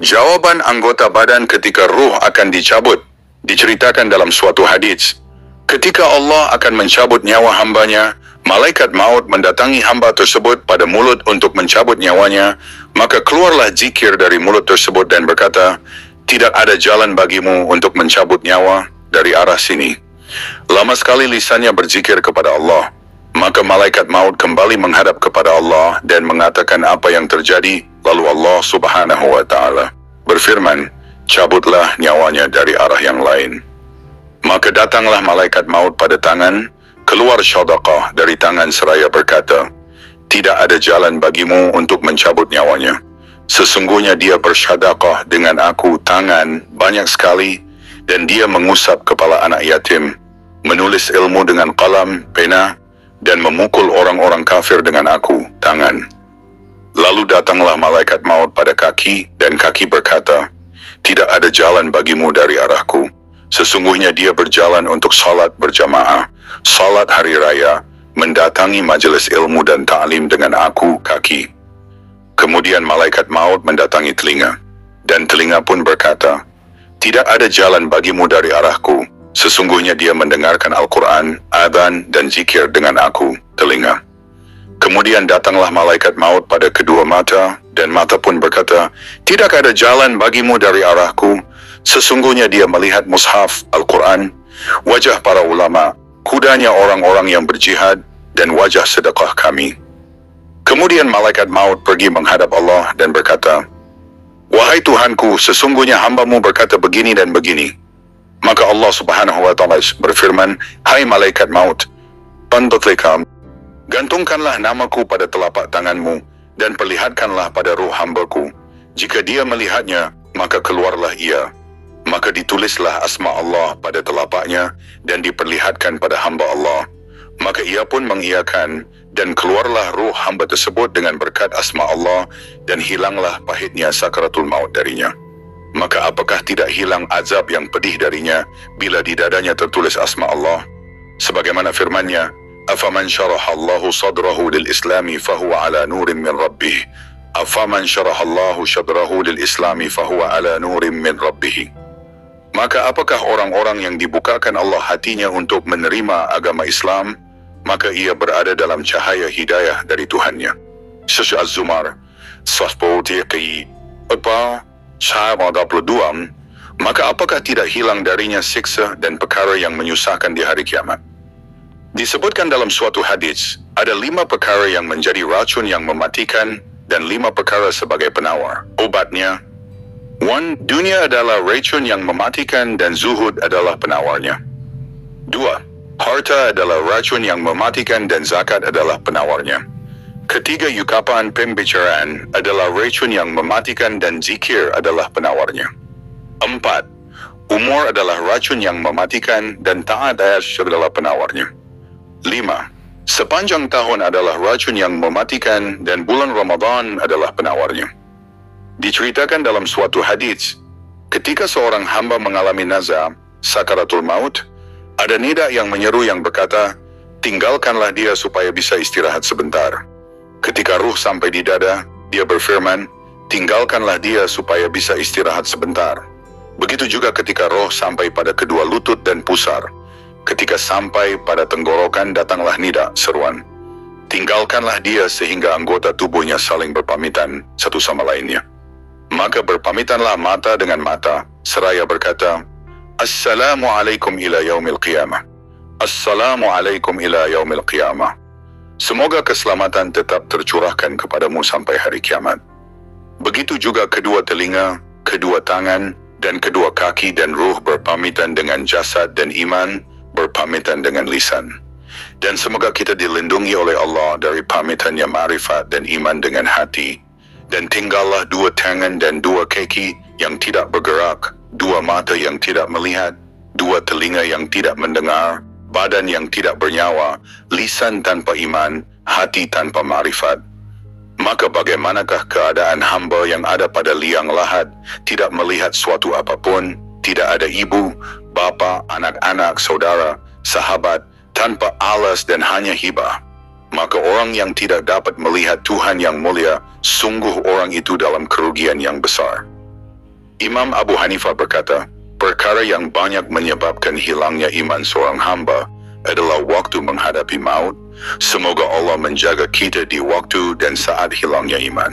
Jawaban anggota badan ketika ruh akan dicabut diceritakan dalam suatu hadis. Ketika Allah akan mencabut nyawa hambanya, malaikat maut mendatangi hamba tersebut pada mulut untuk mencabut nyawanya, maka keluarlah zikir dari mulut tersebut dan berkata, "Tidak ada jalan bagimu untuk mencabut nyawa dari arah sini." Lama sekali lisannya berzikir kepada Allah, maka malaikat maut kembali menghadap kepada Allah dan mengatakan apa yang terjadi. Lalu Allah Subhanahu wa Ta'ala berfirman, "Cabutlah nyawanya dari arah yang lain." Maka datanglah malaikat maut pada tangan, keluar syadaqah dari tangan seraya berkata, "Tidak ada jalan bagimu untuk mencabut nyawanya. Sesungguhnya dia bersyadaqah dengan aku tangan banyak sekali, dan dia mengusap kepala anak yatim, menulis ilmu dengan qalam, pena, dan memukul orang-orang kafir dengan aku tangan." Lalu datanglah malaikat maut pada kaki, dan kaki berkata, "Tidak ada jalan bagimu dari arahku. Sesungguhnya dia berjalan untuk salat berjamaah, salat hari raya, mendatangi majelis ilmu dan ta'lim dengan aku kaki." Kemudian malaikat maut mendatangi telinga, dan telinga pun berkata, "Tidak ada jalan bagimu dari arahku. Sesungguhnya dia mendengarkan Al-Quran, adhan, dan zikir dengan aku telinga." Kemudian datanglah malaikat maut pada kedua mata, dan mata pun berkata, "Tidak ada jalan bagimu dari arahku. Sesungguhnya dia melihat mushaf Al-Quran, wajah para ulama, kudanya orang-orang yang berjihad, dan wajah sedekah kami." Kemudian malaikat maut pergi menghadap Allah dan berkata, "Wahai Tuhanku, sesungguhnya hambamu berkata begini dan begini." Maka Allah Subhanahu wa Ta'ala berfirman, "Hai malaikat maut, pantatlikam, gantungkanlah namaku pada telapak tanganmu, dan perlihatkanlah pada ruh hambaku. Jika dia melihatnya, maka keluarlah ia." Maka ditulislah asma Allah pada telapaknya, dan diperlihatkan pada hamba Allah. Maka ia pun mengiyakan, dan keluarlah ruh hamba tersebut dengan berkat asma Allah, dan hilanglah pahitnya sakaratul maut darinya. Maka apakah tidak hilang azab yang pedih darinya, bila di dadanya tertulis asma Allah? Sebagaimana firman-Nya, "Afaman syarahallahu sadrahu lil islami fahuwa ala nurim min rabbih. Afaman syarahallahu sadrahu lil islami fahuwa ala nurim min rabbih." Maka apakah orang-orang yang dibukakan Allah hatinya untuk menerima agama Islam, maka ia berada dalam cahaya hidayah dari Tuhannya. Surah Az-Zumar 122. Maka apakah tidak hilang darinya siksa dan perkara yang menyusahkan di hari kiamat? Disebutkan dalam suatu hadis, ada 5 perkara yang menjadi racun yang mematikan, dan 5 perkara sebagai penawar obatnya. 1. Dunia adalah racun yang mematikan, dan zuhud adalah penawarnya. 2. Harta adalah racun yang mematikan, dan zakat adalah penawarnya. 3. Ucapan pembicaraan adalah racun yang mematikan, dan zikir adalah penawarnya. 4. Umur adalah racun yang mematikan, dan taat ayat adalah penawarnya. 5. Sepanjang tahun adalah racun yang mematikan, dan bulan Ramadan adalah penawarnya. Diceritakan dalam suatu hadis, ketika seorang hamba mengalami nazar, sakaratul maut, ada nida yang menyeru yang berkata, "Tinggalkanlah dia supaya bisa istirahat sebentar." Ketika ruh sampai di dada, dia berfirman, "Tinggalkanlah dia supaya bisa istirahat sebentar." Begitu juga ketika roh sampai pada kedua lutut dan pusar. Ketika sampai pada tenggorokan, datanglah nida seruan, "Tinggalkanlah dia," sehingga anggota tubuhnya saling berpamitan satu sama lainnya. Maka berpamitanlah mata dengan mata, seraya berkata, "Assalamualaikum ila yaumil qiyamah. Assalamualaikum ila yaumil qiyamah." Semoga keselamatan tetap tercurahkan kepadamu sampai hari kiamat. Begitu juga kedua telinga, kedua tangan, dan kedua kaki dan ruh berpamitan dengan jasad, dan iman berpamitan dengan lisan. Dan semoga kita dilindungi oleh Allah dari pamitannya ma'rifat dan iman dengan hati. Dan tinggallah dua tangan dan dua kaki yang tidak bergerak, dua mata yang tidak melihat, dua telinga yang tidak mendengar, badan yang tidak bernyawa, lisan tanpa iman, hati tanpa ma'rifat. Maka bagaimanakah keadaan hamba yang ada pada liang lahat, tidak melihat suatu apapun, tidak ada ibu, bapa, anak-anak, saudara, sahabat, tanpa alas dan hanya hibah? Maka orang yang tidak dapat melihat Tuhan yang mulia, sungguh orang itu dalam kerugian yang besar. Imam Abu Hanifah berkata, perkara yang banyak menyebabkan hilangnya iman seorang hamba adalah waktu menghadapi maut. Semoga Allah menjaga kita di waktu dan saat hilangnya iman.